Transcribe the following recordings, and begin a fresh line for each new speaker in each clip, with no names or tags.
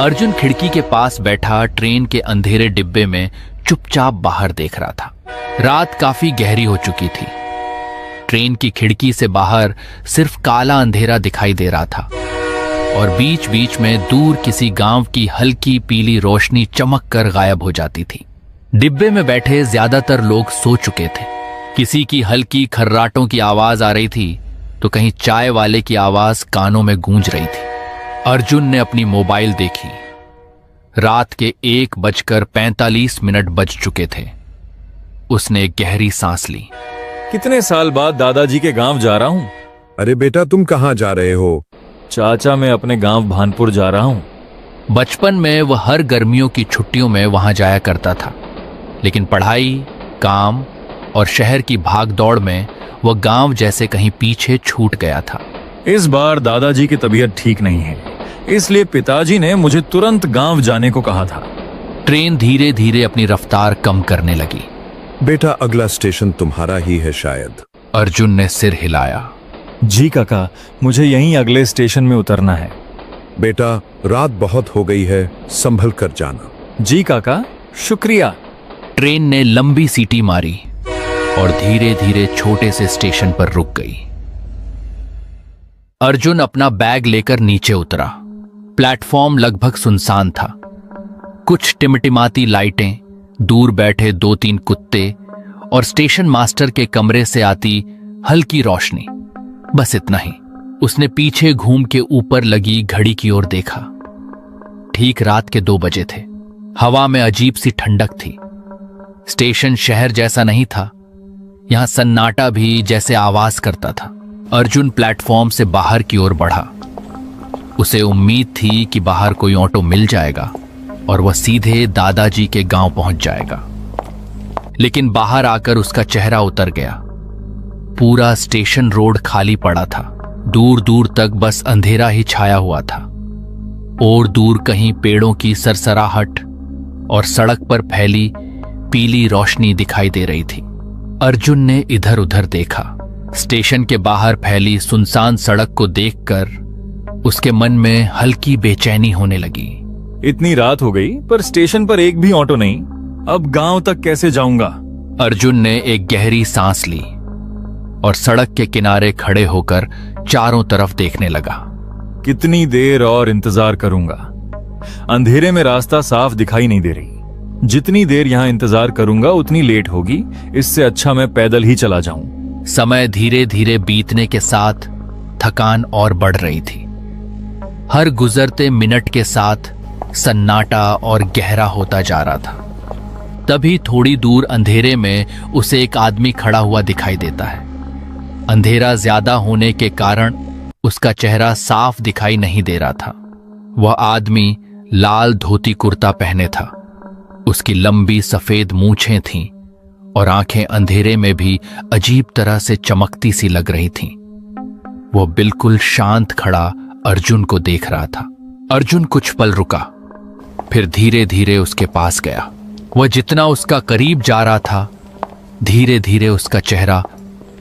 अर्जुन खिड़की के पास बैठा ट्रेन के अंधेरे डिब्बे में चुपचाप बाहर देख रहा था। रात काफी गहरी हो चुकी थी। ट्रेन की खिड़की से बाहर सिर्फ काला अंधेरा दिखाई दे रहा था और बीच बीच में दूर किसी गांव की हल्की पीली रोशनी चमक कर गायब हो जाती थी। डिब्बे में बैठे ज्यादातर लोग सो चुके थे। किसी की हल्की खर्राटों की आवाज आ रही थी तो कहीं चाय वाले की आवाज कानों में गूंज रही थी। अर्जुन ने अपनी मोबाइल देखी। रात के 1:45 बज चुके थे। उसने एक गहरी सांस ली।
कितने साल बाद दादाजी के गांव जा रहा हूँ।
अरे बेटा, तुम कहाँ जा रहे हो?
चाचा, मैं अपने गांव भानपुर जा रहा हूँ।
बचपन में वह हर गर्मियों की छुट्टियों में वहां जाया करता था, लेकिन पढ़ाई, काम और शहर की भागदौड़ में वह गांव जैसे कहीं पीछे छूट गया था।
इस बार दादाजी की तबीयत ठीक नहीं है, इसलिए पिताजी ने मुझे तुरंत गांव जाने को कहा था।
ट्रेन धीरे धीरे अपनी रफ्तार कम करने लगी।
बेटा, अगला स्टेशन तुम्हारा ही है शायद।
अर्जुन ने सिर हिलाया।
जी काका, मुझे यहीं अगले स्टेशन में उतरना है।
बेटा, रात बहुत हो गई है, संभल कर जाना।
जी काका, शुक्रिया।
ट्रेन ने लंबी सीटी मारी और धीरे धीरे छोटे से स्टेशन पर रुक गई। अर्जुन अपना बैग लेकर नीचे उतरा। प्लेटफॉर्म लगभग सुनसान था। कुछ टिमटिमाती लाइटें, दूर बैठे 2-3 कुत्ते और स्टेशन मास्टर के कमरे से आती हल्की रोशनी, बस इतना ही। उसने पीछे घूम के ऊपर लगी घड़ी की ओर देखा। ठीक रात के 2 बजे थे। हवा में अजीब सी ठंडक थी। स्टेशन शहर जैसा नहीं था, यहां सन्नाटा भी जैसे आवाज करता था। अर्जुन प्लेटफॉर्म से बाहर की ओर बढ़ा। उसे उम्मीद थी कि बाहर कोई ऑटो मिल जाएगा और वह सीधे दादाजी के गांव पहुंच जाएगा, लेकिन बाहर आकर उसका चेहरा उतर गया। पूरा स्टेशन रोड खाली पड़ा था। दूर दूर तक बस अंधेरा ही छाया हुआ था और दूर कहीं पेड़ों की सरसराहट और सड़क पर फैली पीली रोशनी दिखाई दे रही थी। अर्जुन ने इधर उधर देखा। स्टेशन के बाहर फैली सुनसान सड़क को देखकर उसके मन में हल्की बेचैनी होने लगी।
इतनी रात हो गई पर स्टेशन पर एक भी ऑटो नहीं। अब गांव तक कैसे जाऊंगा?
अर्जुन ने एक गहरी सांस ली और सड़क के किनारे खड़े होकर चारों तरफ देखने लगा।
कितनी देर और इंतजार करूंगा? अंधेरे में रास्ता साफ दिखाई नहीं दे रही। जितनी देर यहां इंतजार करूंगा उतनी लेट होगी। इससे अच्छा मैं पैदल ही चला जाऊं।
समय धीरे धीरे बीतने के साथ थकान और बढ़ रही थी। हर गुजरते मिनट के साथ सन्नाटा और गहरा होता जा रहा था। तभी थोड़ी दूर अंधेरे में उसे एक आदमी खड़ा हुआ दिखाई देता है। अंधेरा ज्यादा होने के कारण उसका चेहरा साफ दिखाई नहीं दे रहा था। वह आदमी लाल धोती कुर्ता पहने था। उसकी लंबी सफेद मूछें थीं और आंखें अंधेरे में भी अजीब तरह से चमकती सी लग रही थीं। वह बिल्कुल शांत खड़ा अर्जुन को देख रहा था। अर्जुन कुछ पल रुका, फिर धीरे धीरे उसके पास गया। वह जितना उसका करीब जा रहा था, धीरे धीरे उसका चेहरा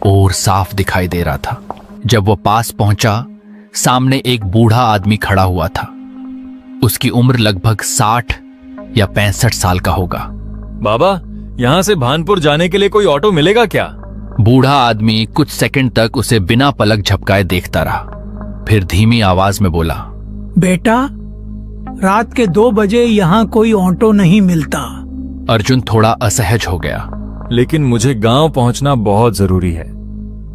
और साफ दिखाई दे रहा था। जब वह पास पहुंचा, सामने एक बूढ़ा आदमी खड़ा हुआ था। उसकी उम्र लगभग 60 या 65 साल का होगा।
बाबा, यहाँ से भानपुर जाने के लिए कोई ऑटो मिलेगा क्या?
बूढ़ा आदमी कुछ सेकंड तक उसे बिना पलक झपकाए देखता रहा, फिर धीमी आवाज में बोला,
बेटा, रात के 2 बजे यहाँ कोई ऑटो नहीं मिलता।
अर्जुन थोड़ा असहज हो गया।
लेकिन मुझे गांव पहुंचना बहुत जरूरी है।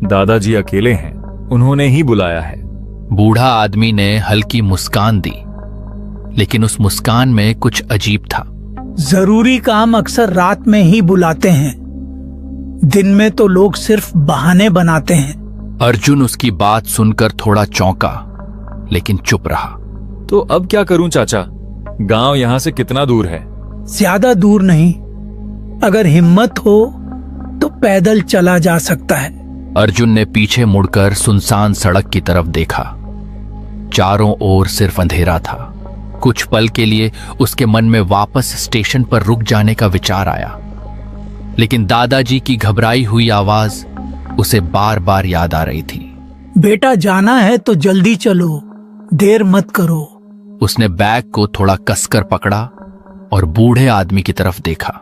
दादाजी अकेले हैं, उन्होंने ही बुलाया है।
बूढ़ा आदमी ने हल्की मुस्कान दी, लेकिन उस मुस्कान में कुछ अजीब था।
जरूरी काम अक्सर रात में ही बुलाते हैं, दिन में तो लोग सिर्फ बहाने बनाते हैं।
अर्जुन उसकी बात सुनकर थोड़ा चौंका, लेकिन चुप रहा।
तो अब क्या करूं चाचा? गांव यहां से कितना दूर है?
ज्यादा दूर नहीं, अगर हिम्मत हो तो पैदल चला जा सकता है।
अर्जुन ने पीछे मुड़कर सुनसान सड़क की तरफ देखा। चारों ओर सिर्फ अंधेरा था। कुछ पल के लिए उसके मन में वापस स्टेशन पर रुक जाने का विचार आया, लेकिन दादाजी की घबराई हुई आवाज उसे बार बार याद आ रही थी।
बेटा, जाना है तो जल्दी चलो, देर मत करो।
उसने बैग को थोड़ा कसकर पकड़ा और बूढ़े आदमी की तरफ देखा।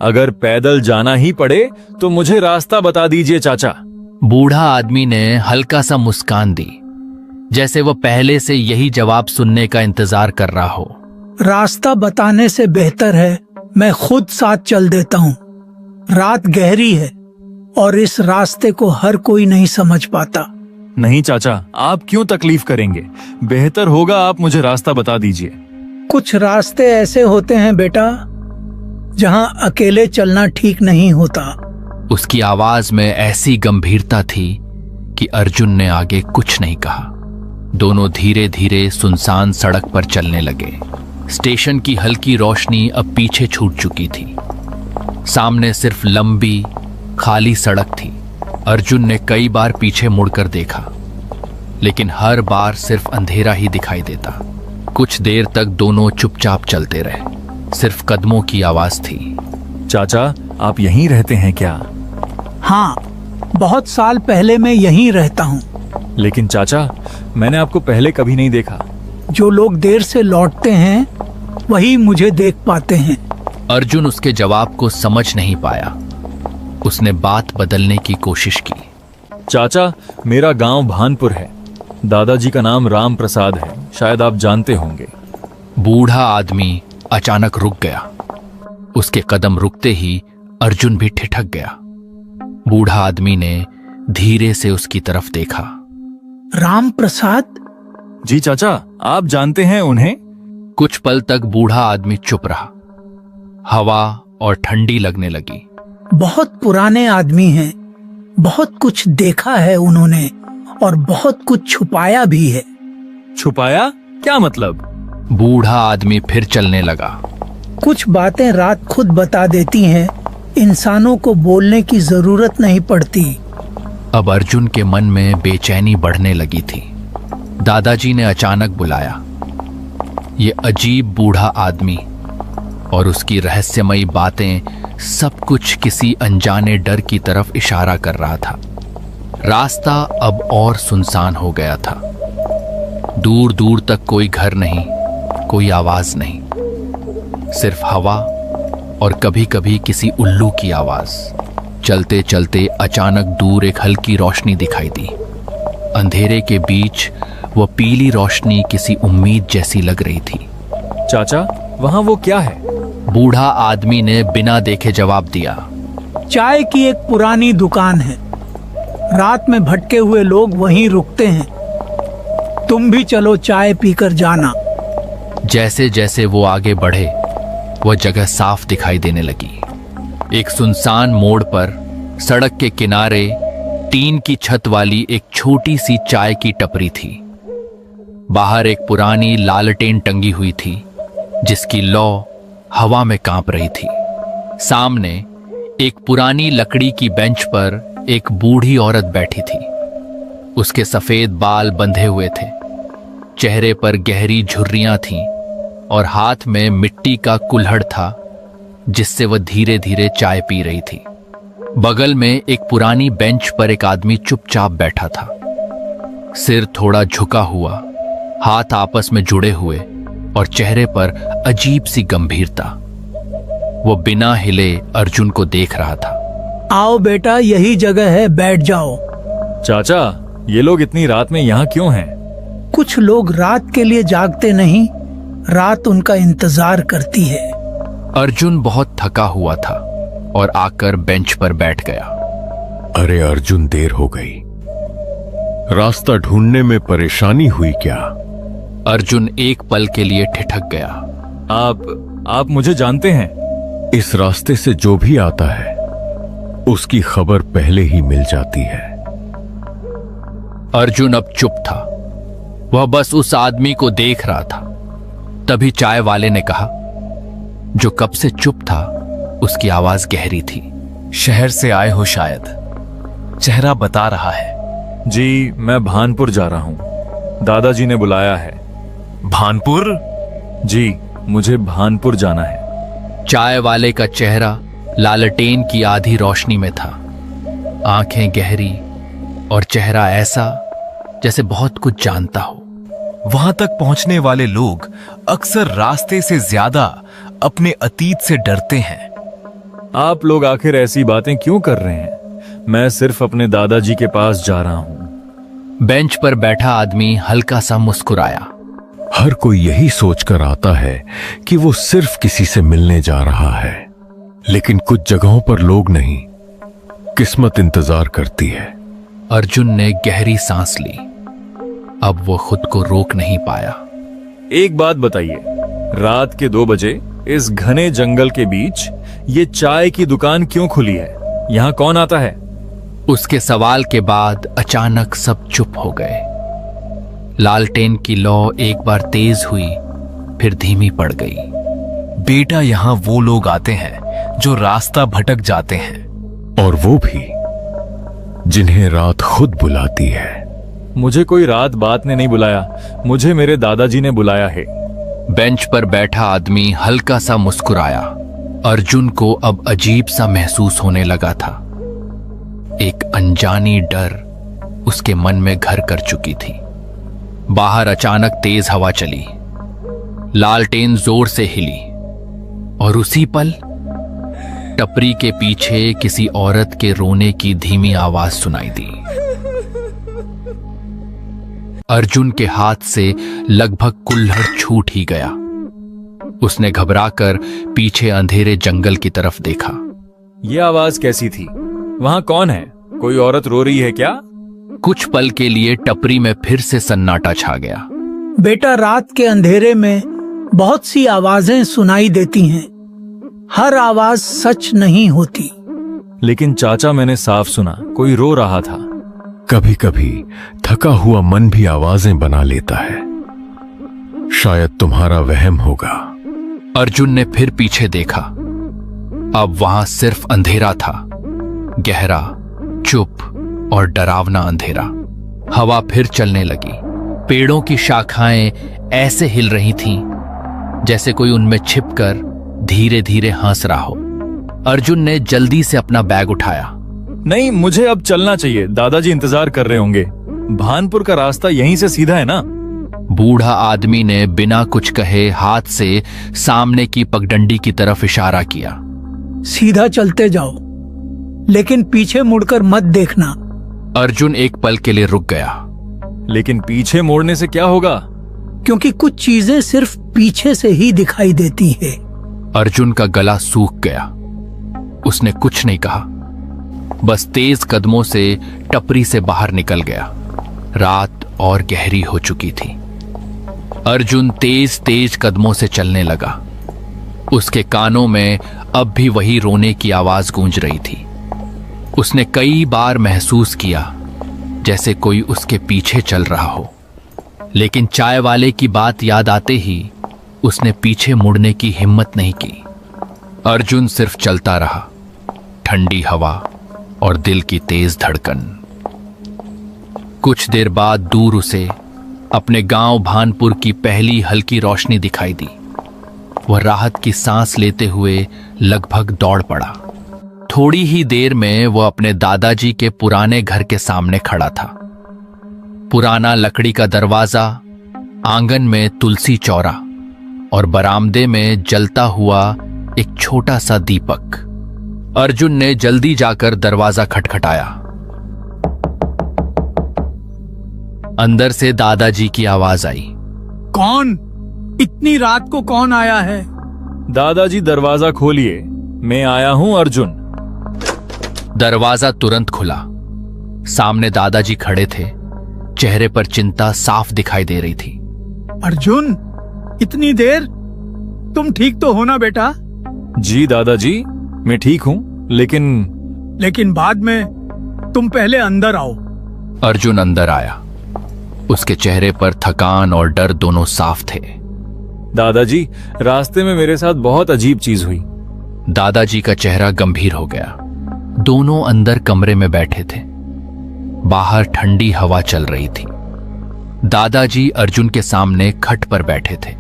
अगर पैदल जाना ही पड़े तो मुझे रास्ता बता दीजिए चाचा।
बूढ़ा आदमी ने हल्का सा मुस्कान दी, जैसे वह पहले से यही जवाब सुनने का इंतजार कर रहा हो।
रास्ता बताने से बेहतर है मैं खुद साथ चल देता हूँ। रात गहरी है और इस रास्ते को हर कोई नहीं समझ पाता।
नहीं चाचा, आप क्यों तकलीफ करेंगे? बेहतर होगा आप मुझे रास्ता बता दीजिए।
कुछ रास्ते ऐसे होते हैं बेटा, जहाँ अकेले चलना ठीक नहीं होता।
उसकी आवाज में ऐसी गंभीरता थी कि अर्जुन ने आगे कुछ नहीं कहा। दोनों धीरे धीरे सुनसान सड़क पर चलने लगे। स्टेशन की हल्की रोशनी अब पीछे छूट चुकी थी। सामने सिर्फ लंबी खाली सड़क थी। अर्जुन ने कई बार पीछे मुड़कर देखा, लेकिन हर बार सिर्फ अंधेरा ही दिखाई देता। कुछ देर तक दोनों चुपचाप चलते रहे। सिर्फ कदमों की आवाज थी।
चाचा, आप यहीं रहते हैं क्या?
हाँ, बहुत साल पहले मैं यहीं रहता हूँ।
लेकिन चाचा, मैंने आपको पहले कभी नहीं देखा।
जो लोग देर से लौटते हैं वही मुझे देख पाते हैं।
अर्जुन उसके जवाब को समझ नहीं पाया। उसने बात बदलने की कोशिश की।
चाचा, मेरा गांव भानपुर है। दादाजी का नाम राम प्रसाद है, शायद आप जानते होंगे।
बूढ़ा आदमी अचानक रुक गया। उसके कदम रुकते ही अर्जुन भी ठिठक गया। बूढ़ा आदमी ने धीरे से उसकी तरफ देखा।
राम प्रसाद?
जी चाचा, आप जानते हैं उन्हें?
कुछ पल तक बूढ़ा आदमी चुप रहा। हवा और ठंडी लगने लगी।
बहुत पुराने आदमी हैं, बहुत कुछ देखा है उन्होंने और बहुत कुछ छुपाया भी है।
छुपाया? क्या मतलब?
बूढ़ा आदमी फिर चलने लगा।
कुछ बातें रात खुद बता देती हैं, इंसानों को बोलने की जरूरत नहीं पड़ती।
अब अर्जुन के मन में बेचैनी बढ़ने लगी थी। दादाजी ने अचानक बुलाया। ये अजीब बूढ़ा आदमी और उसकी रहस्यमयी बातें, सब कुछ किसी अनजाने डर की तरफ इशारा कर रहा था। रास्ता अब और सुनसान हो गया था। दूर दूर तक कोई घर नहीं, कोई आवाज नहीं, सिर्फ हवा और कभी कभी किसी उल्लू की आवाज। चलते चलते अचानक दूर एक हल्की रोशनी दिखाई दी। अंधेरे के बीच वह पीली रोशनी किसी उम्मीद जैसी लग रही थी।
चाचा, वहां वो क्या है?
बूढ़ा आदमी ने बिना देखे जवाब दिया।
चाय की एक पुरानी दुकान है। रात में भटके हुए लोग वहीं रुकते हैं। तुम भी चलो, चाय पीकर जाना।
जैसे जैसे वो आगे बढ़े, वह जगह साफ दिखाई देने लगी। एक सुनसान मोड़ पर सड़क के किनारे टीन की छत वाली एक छोटी सी चाय की टपरी थी। बाहर एक पुरानी लालटेन टंगी हुई थी, जिसकी लौ हवा में कांप रही थी। सामने एक पुरानी लकड़ी की बेंच पर एक बूढ़ी औरत बैठी थी। उसके सफेद बाल बंधे हुए थे, चेहरे पर गहरी झुर्रियां थीं और हाथ में मिट्टी का कुल्हड़ था, जिससे वह धीरे धीरे चाय पी रही थी। बगल में एक पुरानी बेंच पर एक आदमी चुपचाप बैठा था, सिर थोड़ा झुका हुआ, हाथ आपस में जुड़े हुए और चेहरे पर अजीब सी गंभीरता। वो बिना हिले अर्जुन को देख रहा था।
आओ बेटा, यही जगह है, बैठ जाओ।
चाचा, ये लोग इतनी रात में यहाँ क्यों हैं?
कुछ लोग रात के लिए जागते नहीं, रात उनका इंतजार करती है।
अर्जुन बहुत थका हुआ था और आकर बेंच पर बैठ गया।
अरे अर्जुन, देर हो गई। रास्ता ढूंढने में परेशानी हुई क्या?
अर्जुन एक पल के लिए ठिठक गया।
आप मुझे जानते हैं?
इस रास्ते से जो भी आता है उसकी खबर पहले ही मिल जाती है।
अर्जुन अब चुप था। वह बस उस आदमी को देख रहा था। तभी चाय वाले ने कहा, जो कब से चुप था, उसकी आवाज गहरी थी।
शहर से आए हो शायद, चेहरा बता रहा है।
जी, मैं भानपुर जा रहा हूं। दादाजी ने बुलाया है।
भानपुर?
जी, मुझे भानपुर जाना है।
चाय वाले का चेहरा लालटेन की आधी रोशनी में था। आंखें गहरी और चेहरा ऐसा जैसे बहुत कुछ जानता हो।
वहां तक पहुंचने वाले लोग अक्सर रास्ते से ज्यादा अपने अतीत से डरते हैं।
आप लोग आखिर ऐसी बातें क्यों कर रहे हैं? मैं सिर्फ अपने दादाजी के पास जा रहा हूं।
बेंच पर बैठा आदमी हल्का सा मुस्कुराया।
हर कोई यही सोचकर आता है कि वो सिर्फ किसी से मिलने जा रहा है, लेकिन कुछ जगहों पर लोग नहीं, किस्मत इंतजार करती है।
अर्जुन ने गहरी सांस ली। अब वो खुद को रोक नहीं पाया।
एक बात बताइए, रात के 2 बजे इस घने जंगल के बीच ये चाय की दुकान क्यों खुली है? यहां कौन आता है?
उसके सवाल के बाद अचानक सब चुप हो गए। लालटेन की लौ एक बार तेज हुई, फिर धीमी पड़ गई।
बेटा, यहां वो लोग आते हैं जो रास्ता भटक जाते हैं,
और वो भी जिन्हें रात खुद बुलाती है।
मुझे कोई रात बात ने नहीं बुलाया, मुझे मेरे दादाजी ने बुलाया है।
बेंच पर बैठा आदमी हल्का सा मुस्कुराया। अर्जुन को अब अजीब सा महसूस होने लगा था। एक अनजानी डर उसके मन में घर कर चुकी थी। बाहर अचानक तेज हवा चली, लालटेन जोर से हिली, और उसी पल टपरी के पीछे किसी औरत के रोने की धीमी आवाज सुनाई दी। अर्जुन के हाथ से लगभग कुल्हड़ छूट ही गया। उसने घबराकर पीछे अंधेरे जंगल की तरफ देखा।
यह आवाज कैसी थी? वहां कौन है? कोई औरत रो रही है क्या?
कुछ पल के लिए टपरी में फिर से सन्नाटा छा गया।
बेटा, रात के अंधेरे में बहुत सी आवाजें सुनाई देती हैं। हर आवाज सच नहीं होती।
लेकिन चाचा, मैंने साफ सुना कोई रो रहा था।
कभी कभी थका हुआ मन भी आवाजें बना लेता है। शायद तुम्हारा वहम होगा।
अर्जुन ने फिर पीछे देखा। अब वहां सिर्फ अंधेरा था, गहरा, चुप और डरावना अंधेरा। हवा फिर चलने लगी। पेड़ों की शाखाएं ऐसे हिल रही थीं जैसे कोई उनमें छिपकर धीरे धीरे हंस रहा हो। अर्जुन ने जल्दी से अपना बैग उठाया।
नहीं, मुझे अब चलना चाहिए, दादाजी इंतजार कर रहे होंगे। भानपुर का रास्ता यहीं से सीधा है ना?
बूढ़ा आदमी ने बिना कुछ कहे हाथ से सामने की पगडंडी की तरफ इशारा किया।
सीधा चलते जाओ, लेकिन पीछे मुड़कर मत देखना।
अर्जुन एक पल के लिए रुक गया।
लेकिन पीछे मोड़ने से क्या होगा?
क्योंकि कुछ चीजें सिर्फ पीछे से ही दिखाई देती है।
अर्जुन का गला सूख गया। उसने कुछ नहीं कहा, बस तेज कदमों से टपरी से बाहर निकल गया। रात और गहरी हो चुकी थी। अर्जुन तेज तेज कदमों से चलने लगा। उसके कानों में अब भी वही रोने की आवाज गूंज रही थी। उसने कई बार महसूस किया जैसे कोई उसके पीछे चल रहा हो, लेकिन चाय वाले की बात याद आते ही उसने पीछे मुड़ने की हिम्मत नहीं की। अर्जुन सिर्फ चलता रहा, ठंडी हवा और दिल की तेज धड़कन। कुछ देर बाद दूर उसे अपने गांव भानपुर की पहली हल्की रोशनी दिखाई दी। वह राहत की सांस लेते हुए लगभग दौड़ पड़ा। थोड़ी ही देर में वह अपने दादाजी के पुराने घर के सामने खड़ा था। पुराना लकड़ी का दरवाजा, आंगन में तुलसी चौरा और बरामदे में जलता हुआ एक छोटा सा दीपक। अर्जुन ने जल्दी जाकर दरवाजा खटखटाया। अंदर से दादाजी की आवाज आई।
कौन? इतनी रात को कौन आया है?
दादाजी, दरवाजा खोलिए, मैं आया हूं अर्जुन।
दरवाजा तुरंत खुला। सामने दादाजी खड़े थे। चेहरे पर चिंता साफ दिखाई दे रही थी।
अर्जुन, इतनी देर? तुम ठीक तो हो ना बेटा?
जी दादाजी, मैं ठीक हूं, लेकिन
बाद में। तुम पहले अंदर आओ।
अर्जुन अंदर आया। उसके चेहरे पर थकान और डर दोनों साफ थे।
दादाजी, रास्ते में मेरे साथ बहुत अजीब चीज हुई।
दादाजी का चेहरा गंभीर हो गया। दोनों अंदर कमरे में बैठे थे। बाहर ठंडी हवा चल रही थी। दादाजी अर्जुन के सामने खट पर बैठे थे।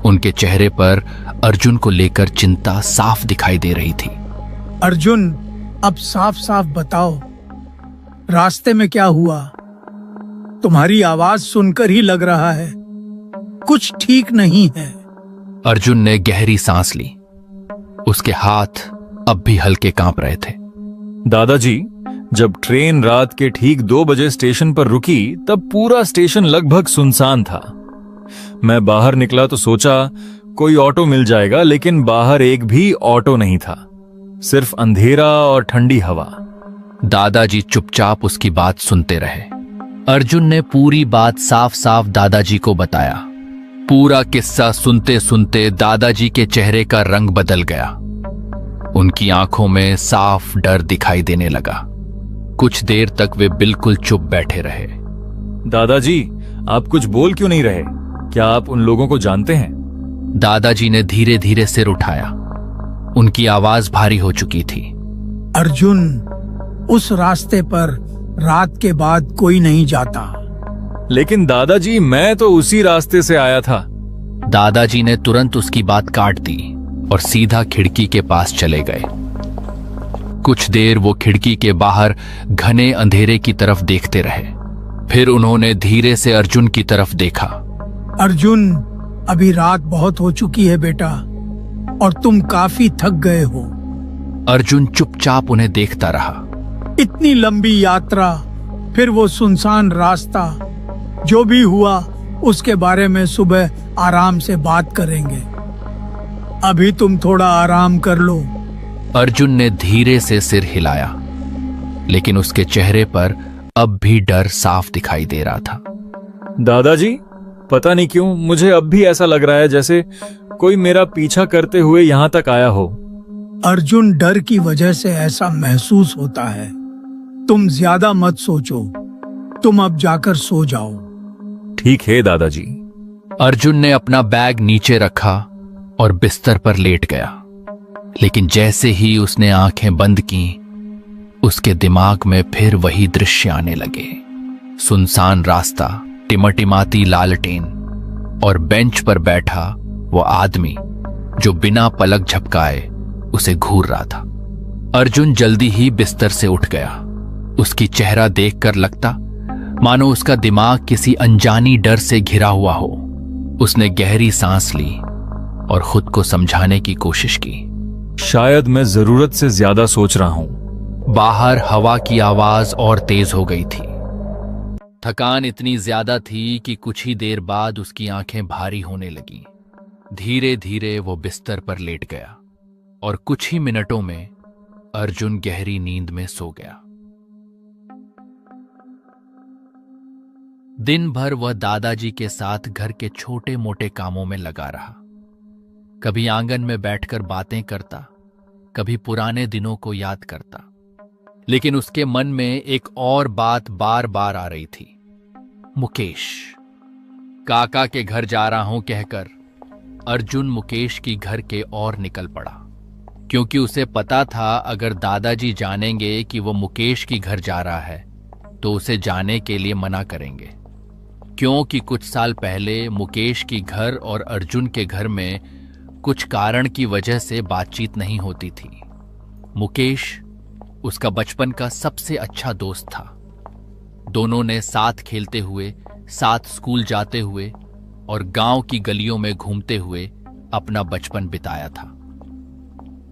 उनके चेहरे पर अर्जुन को लेकर चिंता साफ दिखाई दे रही थी।
अर्जुन, अब साफ साफ बताओ, रास्ते में क्या हुआ? तुम्हारी आवाज सुनकर ही लग रहा है कुछ ठीक नहीं है।
अर्जुन ने गहरी सांस ली। उसके हाथ अब भी हल्के कांप रहे थे।
दादाजी, जब ट्रेन रात के ठीक 2 बजे स्टेशन पर रुकी तब पूरा स्टेशन लगभग सुनसान था। मैं बाहर निकला तो सोचा कोई ऑटो मिल जाएगा, लेकिन बाहर एक भी ऑटो नहीं था, सिर्फ अंधेरा और ठंडी हवा।
दादाजी चुपचाप उसकी बात सुनते रहे। अर्जुन ने पूरी बात साफ साफ दादाजी को बताया। पूरा किस्सा सुनते सुनते दादाजी के चेहरे का रंग बदल गया। उनकी आंखों में साफ डर दिखाई देने लगा। कुछ देर तक वे बिल्कुल चुप बैठे रहे।
दादाजी, आप कुछ बोल क्यों नहीं रहे? क्या आप उन लोगों को जानते हैं?
दादाजी ने धीरे धीरे सिर उठाया। उनकी आवाज भारी हो चुकी थी।
अर्जुन, उस रास्ते पर रात के बाद कोई नहीं जाता।
लेकिन दादाजी, मैं तो उसी रास्ते से आया था।
दादाजी ने तुरंत उसकी बात काट दी और सीधा खिड़की के पास चले गए। कुछ देर वो खिड़की के बाहर घने अंधेरे की तरफ देखते रहे। फिर उन्होंने धीरे से अर्जुन की तरफ देखा।
अर्जुन, अभी रात बहुत हो चुकी है बेटा, और तुम काफी थक गए हो।
अर्जुन चुपचाप उन्हें देखता रहा।
इतनी लंबी यात्रा, फिर वो सुनसान रास्ता, जो भी हुआ उसके बारे में सुबह आराम से बात करेंगे। अभी तुम थोड़ा आराम कर लो।
अर्जुन ने धीरे से सिर हिलाया, लेकिन उसके चेहरे पर अब भी डर साफ दिखाई दे रहा था।
दादाजी, पता नहीं क्यों मुझे अब भी ऐसा लग रहा है जैसे कोई मेरा पीछा करते हुए यहां तक आया हो।
अर्जुन, डर की वजह से ऐसा महसूस होता है। तुम ज्यादा मत सोचो। तुम अब जाकर सो जाओ।
ठीक है दादाजी।
अर्जुन ने अपना बैग नीचे रखा और बिस्तर पर लेट गया। लेकिन जैसे ही उसने आंखें बंद की, उसके दिमाग में फिर वही दृश्य आने लगे। सुनसान रास्ता, टिमटिमाती लालटेन और बेंच पर बैठा वो आदमी जो बिना पलक झपकाए उसे घूर रहा था। अर्जुन जल्दी ही बिस्तर से उठ गया। उसकी चेहरा देखकर लगता मानो उसका दिमाग किसी अनजानी डर से घिरा हुआ हो। उसने गहरी सांस ली और खुद को समझाने की कोशिश की।
शायद मैं जरूरत से ज्यादा सोच रहा हूं।
बाहर हवा की आवाज और तेज हो गई थी। थकान इतनी ज्यादा थी कि कुछ ही देर बाद उसकी आंखें भारी होने लगीं। धीरे धीरे वो बिस्तर पर लेट गया और कुछ ही मिनटों में अर्जुन गहरी नींद में सो गया। दिन भर वह दादाजी के साथ घर के छोटे मोटे कामों में लगा रहा। कभी आंगन में बैठकर बातें करता, कभी पुराने दिनों को याद करता। लेकिन उसके मन में एक और बात बार बार आ रही थी। मुकेश। काका के घर जा रहा हूं कहकर अर्जुन मुकेश की घर के और निकल पड़ा, क्योंकि उसे पता था अगर दादाजी जानेंगे कि वो मुकेश की घर जा रहा है तो उसे जाने के लिए मना करेंगे। क्योंकि कुछ साल पहले मुकेश की घर और अर्जुन के घर में कुछ कारण की वजह से बातचीत नहीं होती थी। मुकेश उसका बचपन का सबसे अच्छा दोस्त था। दोनों ने साथ खेलते हुए, साथ स्कूल जाते हुए और गांव की गलियों में घूमते हुए अपना बचपन बिताया था।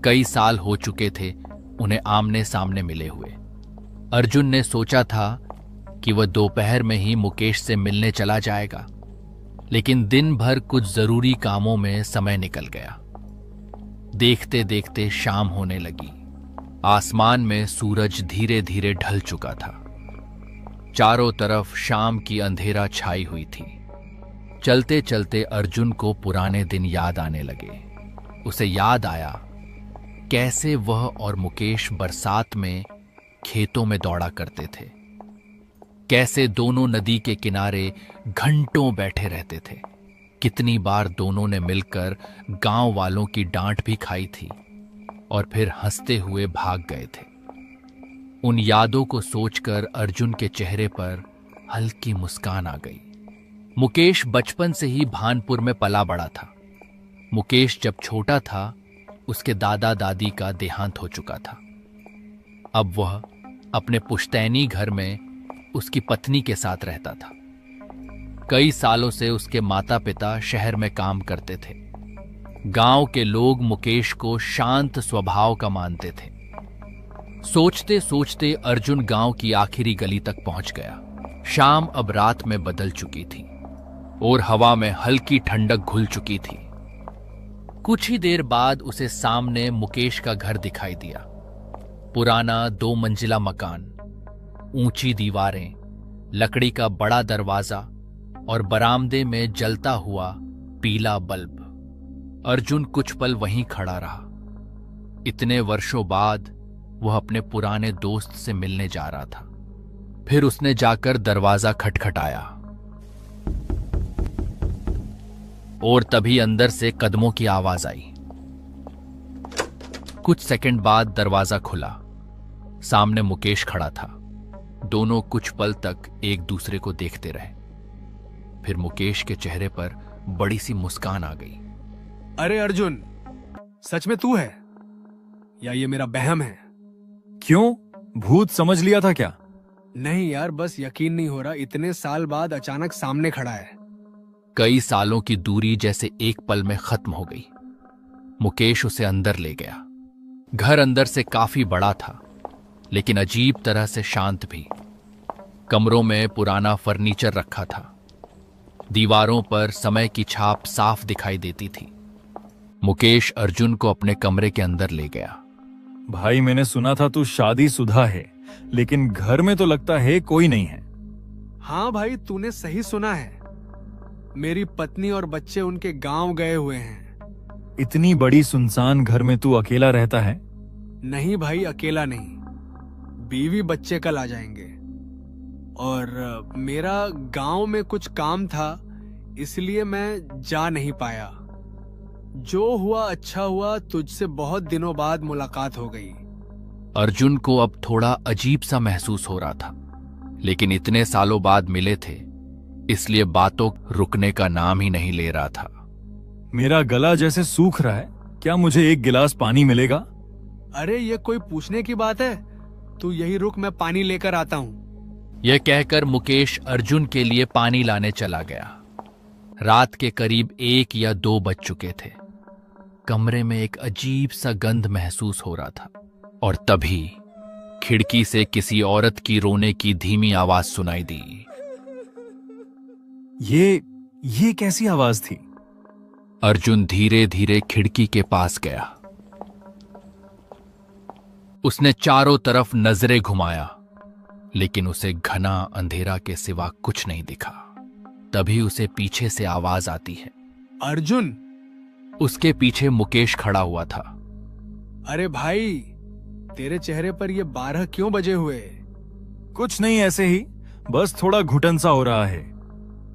कई साल हो चुके थे उन्हें आमने सामने मिले हुए। अर्जुन ने सोचा था कि वह दोपहर में ही मुकेश से मिलने चला जाएगा, लेकिन दिन भर कुछ जरूरी कामों में समय निकल गया। देखते देखते शाम होने लगी। आसमान में सूरज धीरे धीरे ढल चुका था। चारों तरफ शाम की अंधेरा छाई हुई थी। चलते चलते अर्जुन को पुराने दिन याद आने लगे। उसे याद आया कैसे वह और मुकेश बरसात में खेतों में दौड़ा करते थे, कैसे दोनों नदी के किनारे घंटों बैठे रहते थे। कितनी बार दोनों ने मिलकर गांव वालों की डांट भी खाई थी और फिर हंसते हुए भाग गए थे। उन यादों को सोचकर अर्जुन के चेहरे पर हल्की मुस्कान आ गई। मुकेश बचपन से ही भानपुर में पला बड़ा था। मुकेश जब छोटा था उसके दादा दादी का देहांत हो चुका था। अब वह अपने पुश्तैनी घर में उसकी पत्नी के साथ रहता था। कई सालों से उसके माता पिता शहर में काम करते थे। गांव के लोग मुकेश को शांत स्वभाव का मानते थे। सोचते सोचते अर्जुन गांव की आखिरी गली तक पहुंच गया। शाम अब रात में बदल चुकी थी और हवा में हल्की ठंडक घुल चुकी थी। कुछ ही देर बाद उसे सामने मुकेश का घर दिखाई दिया। पुराना 2 मंजिला मकान, ऊंची दीवारें, लकड़ी का बड़ा दरवाजा और बरामदे में जलता हुआ पीला बल्ब। अर्जुन कुछ पल वहीं खड़ा रहा। इतने वर्षों बाद वह अपने पुराने दोस्त से मिलने जा रहा था। फिर उसने जाकर दरवाजा खटखटाया और तभी अंदर से कदमों की आवाज आई। कुछ सेकंड बाद दरवाजा खुला। सामने मुकेश खड़ा था। दोनों कुछ पल तक एक दूसरे को देखते रहे। फिर मुकेश के चेहरे पर बड़ी सी मुस्कान आ गई।
अरे अर्जुन, सच में तू है या ये मेरा बहम है?
क्यों, भूत समझ लिया था क्या?
नहीं यार, बस यकीन नहीं हो रहा, इतने साल बाद अचानक सामने खड़ा है।
कई सालों की दूरी जैसे एक पल में खत्म हो गई। मुकेश उसे अंदर ले गया। घर अंदर से काफी बड़ा था, लेकिन अजीब तरह से शांत भी। कमरों में पुराना फर्नीचर रखा था। दीवारों पर समय की छाप साफ दिखाई देती थी। मुकेश अर्जुन को अपने कमरे के अंदर ले गया।
भाई, मैंने सुना था तू शादीशुदा है, लेकिन घर में तो लगता है कोई नहीं है।
हाँ भाई, तूने सही सुना है। मेरी पत्नी और बच्चे उनके गांव गए हुए हैं।
इतनी बड़ी सुनसान घर में तू अकेला रहता है?
नहीं भाई, अकेला नहीं, बीवी बच्चे कल आ जाएंगे। और मेरा गांव में कुछ काम था, इसलिए मैं जा नहीं पाया। जो हुआ अच्छा हुआ, तुझसे बहुत दिनों बाद मुलाकात हो गई।
अर्जुन को अब थोड़ा अजीब सा महसूस हो रहा था, लेकिन इतने सालों बाद मिले थे, इसलिए बातों रुकने का नाम ही नहीं ले रहा था।
मेरा गला जैसे सूख रहा है, क्या मुझे एक गिलास पानी मिलेगा?
अरे ये कोई पूछने की बात है? तू यही रुक, मैं पानी लेकर आता हूं।
यह कहकर मुकेश अर्जुन के लिए पानी लाने चला गया। रात के करीब 1 या 2 बज चुके थे। कमरे में एक अजीब सा गंध महसूस हो रहा था और तभी खिड़की से किसी औरत की रोने की धीमी आवाज सुनाई दी।
ये कैसी आवाज थी?
अर्जुन धीरे धीरे खिड़की के पास गया। उसने चारों तरफ नजरें घुमाया, लेकिन उसे घना अंधेरा के सिवा कुछ नहीं दिखा। तभी उसे पीछे से आवाज आती है।
अर्जुन!
उसके पीछे मुकेश खड़ा हुआ था।
अरे भाई, तेरे चेहरे पर ये 12 क्यों बजे हुए?
कुछ नहीं, ऐसे ही, बस थोड़ा घुटन सा हो रहा है।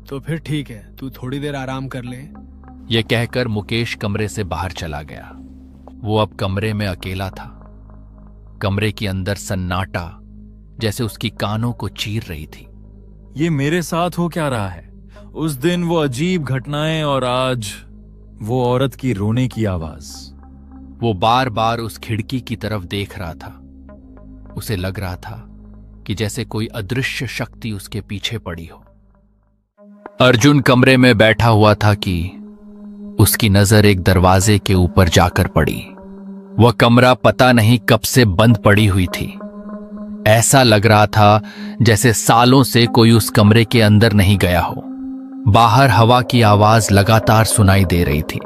तो फिर ठीक है, तू थोड़ी देर आराम कर ले।
यह कहकर मुकेश कमरे से बाहर चला गया। वो अब कमरे में अकेला था। कमरे के अंदर सन्नाटा जैसे उसकी कानों को चीर रही थी।
ये मेरे साथ हो क्या रहा है? उस दिन वो अजीब घटनाएं और आज वो औरत की रोने की आवाज।
वो बार बार उस खिड़की की तरफ देख रहा था। उसे लग रहा था कि जैसे कोई अदृश्य शक्ति उसके पीछे पड़ी हो। अर्जुन कमरे में बैठा हुआ था कि उसकी नजर एक दरवाजे के ऊपर जाकर पड़ी। वह कमरा पता नहीं कब से बंद पड़ी हुई थी। ऐसा लग रहा था जैसे सालों से कोई उस कमरे के अंदर नहीं गया हो। बाहर हवा की आवाज लगातार सुनाई दे रही थी।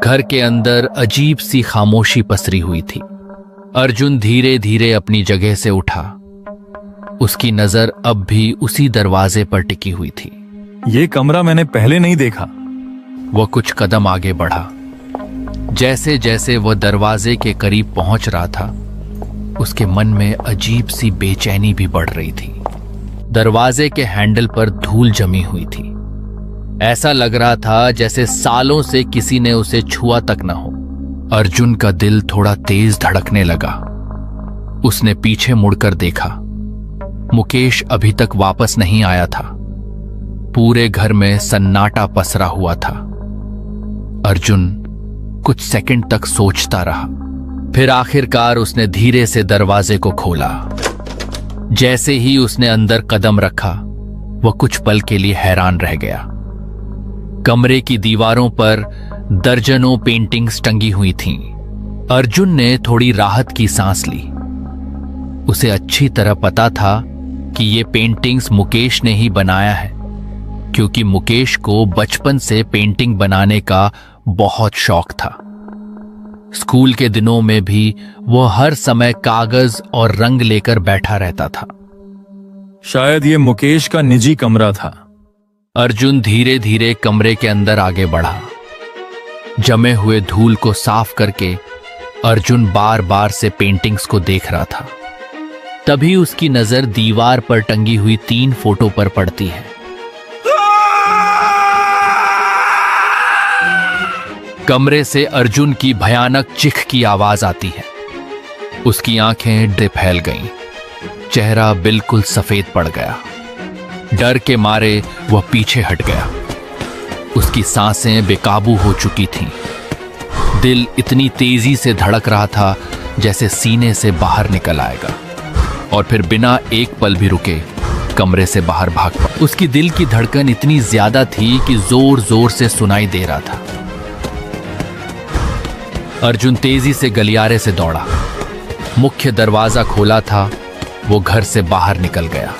घर के अंदर अजीब सी खामोशी पसरी हुई थी। अर्जुन धीरे धीरे अपनी जगह से उठा। उसकी नजर अब भी उसी दरवाजे पर टिकी हुई थी।
ये कमरा मैंने पहले नहीं देखा।
वह कुछ कदम आगे बढ़ा। जैसे जैसे वह दरवाजे के करीब पहुंच रहा था, उसके मन में अजीब सी बेचैनी भी बढ़ रही थी। दरवाजे के हैंडल पर धूल जमी हुई थी। ऐसा लग रहा था जैसे सालों से किसी ने उसे छुआ तक न हो। अर्जुन का दिल थोड़ा तेज धड़कने लगा। उसने पीछे मुड़कर देखा। मुकेश अभी तक वापस नहीं आया था। पूरे घर में सन्नाटा पसरा हुआ था। अर्जुन कुछ सेकंड तक सोचता रहा। फिर आखिरकार उसने धीरे से दरवाजे को खोला। जैसे ही उसने अंदर कदम रखा, वह कुछ पल के लिए हैरान रह गया। कमरे की दीवारों पर दर्जनों पेंटिंग्स टंगी हुई थीं। अर्जुन ने थोड़ी राहत की सांस ली। उसे अच्छी तरह पता था कि ये पेंटिंग्स मुकेश ने ही बनाया है, क्योंकि मुकेश को बचपन से पेंटिंग बनाने का बहुत शौक था। स्कूल के दिनों में भी वह हर समय कागज और रंग लेकर बैठा रहता था।
शायद ये मुकेश का निजी कमरा था।
अर्जुन धीरे धीरे कमरे के अंदर आगे बढ़ा। जमे हुए धूल को साफ करके अर्जुन बार बार से पेंटिंग्स को देख रहा था। तभी उसकी नजर दीवार पर टंगी हुई 3 फोटो पर पड़ती है। कमरे से अर्जुन की भयानक चीख की आवाज आती है। उसकी आंखें फैल गईं। चेहरा बिल्कुल सफेद पड़ गया। डर के मारे वह पीछे हट गया। उसकी सांसें बेकाबू हो चुकी थीं। दिल इतनी तेजी से धड़क रहा था जैसे सीने से बाहर निकल आएगा, और फिर बिना एक पल भी रुके कमरे से बाहर भाग पड़ा। उसकी दिल की धड़कन इतनी ज्यादा थी कि जोर जोर से सुनाई दे रहा था। अर्जुन तेजी से गलियारे से दौड़ा। मुख्य दरवाजा खोला था। वो घर से बाहर निकल गया।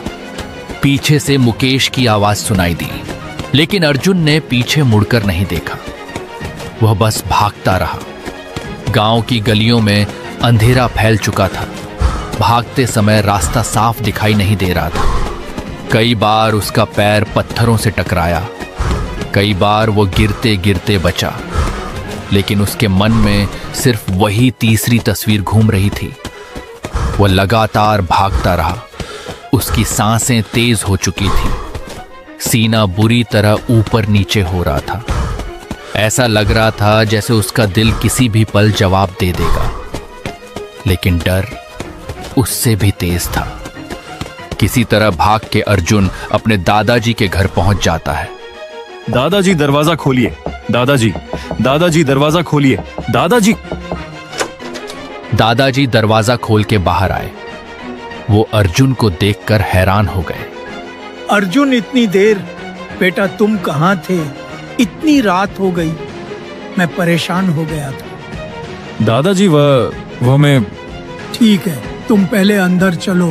पीछे से मुकेश की आवाज सुनाई दी, लेकिन अर्जुन ने पीछे मुड़कर नहीं देखा। वह बस भागता रहा। गांव की गलियों में अंधेरा फैल चुका था। भागते समय रास्ता साफ दिखाई नहीं दे रहा था। कई बार उसका पैर पत्थरों से टकराया। कई बार वो गिरते गिरते बचा, लेकिन उसके मन में सिर्फ वही तीसरी तस्वीर घूम रही थी। वह लगातार भागता रहा। उसकी सांसें तेज हो चुकी थी। सीना बुरी तरह ऊपर नीचे हो रहा था। ऐसा लग रहा था जैसे उसका दिल किसी भी पल जवाब दे देगा, लेकिन डर उससे भी तेज था। किसी तरह भाग के अर्जुन अपने दादाजी के घर पहुंच जाता है।
दादाजी दरवाजा खोलिए, दादाजी, दादाजी दरवाजा खोलिए, दादाजी।
दादाजी दरवाजा खोल के बाहर आए। वो अर्जुन को देखकर हैरान हो गए।
अर्जुन, इतनी देर? बेटा तुम कहाँ थे? इतनी रात हो गई। मैं परेशान हो गया था।
दादाजी वह मैं।
ठीक है, तुम पहले अंदर चलो,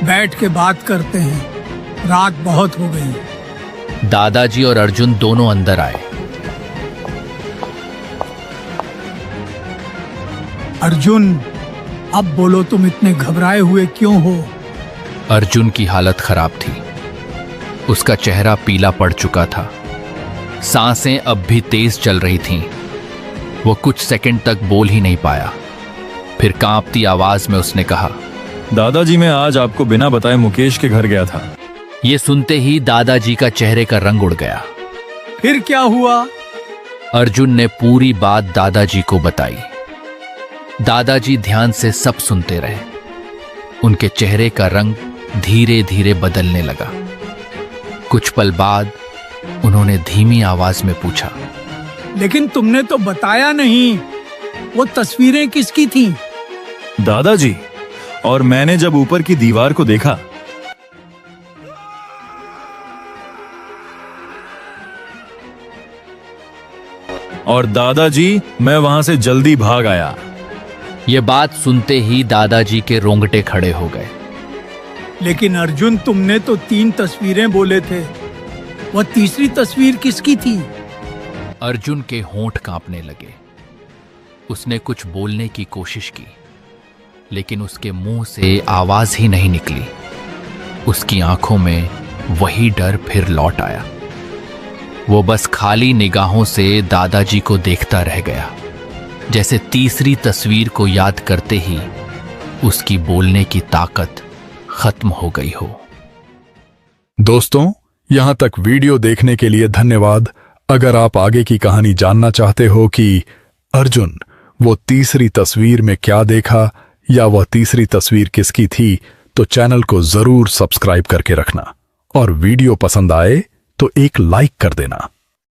बैठ के बात करते हैं। रात बहुत हो गई।
दादाजी और अर्जुन दोनों अंदर आए।
अर्जुन, अब बोलो, तुम इतने घबराए हुए क्यों हो?
अर्जुन की हालत खराब थी। उसका चेहरा पीला पड़ चुका था। सांसें अब भी तेज चल रही थीं। वो कुछ सेकंड तक बोल ही नहीं पाया। फिर कांपती आवाज में उसने कहा,
दादाजी, मैं आज आपको बिना बताए मुकेश के घर गया था।
ये सुनते ही दादाजी का चेहरे का रंग उड़ गया।
फिर क्या हुआ?
अर्जुन ने पूरी बात दादाजी को बताई। दादाजी ध्यान से सब सुनते रहे। उनके चेहरे का रंग धीरे धीरे बदलने लगा। कुछ पल बाद उन्होंने धीमी आवाज में पूछा,
लेकिन तुमने तो बताया नहीं, वो तस्वीरें किसकी थीं?
दादाजी, और मैंने जब ऊपर की दीवार को देखा, और दादाजी, मैं वहां से जल्दी भाग आया।
यह बात सुनते ही दादाजी के रोंगटे खड़े हो गए।
लेकिन अर्जुन, तुमने तो 3 तस्वीरें बोले थे। वह तीसरी तस्वीर किसकी थी?
अर्जुन के होंठ कांपने लगे। उसने कुछ बोलने की कोशिश की, लेकिन उसके मुंह से आवाज ही नहीं निकली। उसकी आंखों में वही डर फिर लौट आया। वो बस खाली निगाहों से दादाजी को देखता रह गया, जैसे तीसरी तस्वीर को याद करते ही उसकी बोलने की ताकत खत्म हो गई हो।
दोस्तों, यहां तक वीडियो देखने के लिए धन्यवाद। अगर आप आगे की कहानी जानना चाहते हो कि अर्जुन वो तीसरी तस्वीर में क्या देखा या वह तीसरी तस्वीर किसकी थी, तो चैनल को जरूर सब्सक्राइब करके रखना, और वीडियो पसंद आए तो एक लाइक कर देना।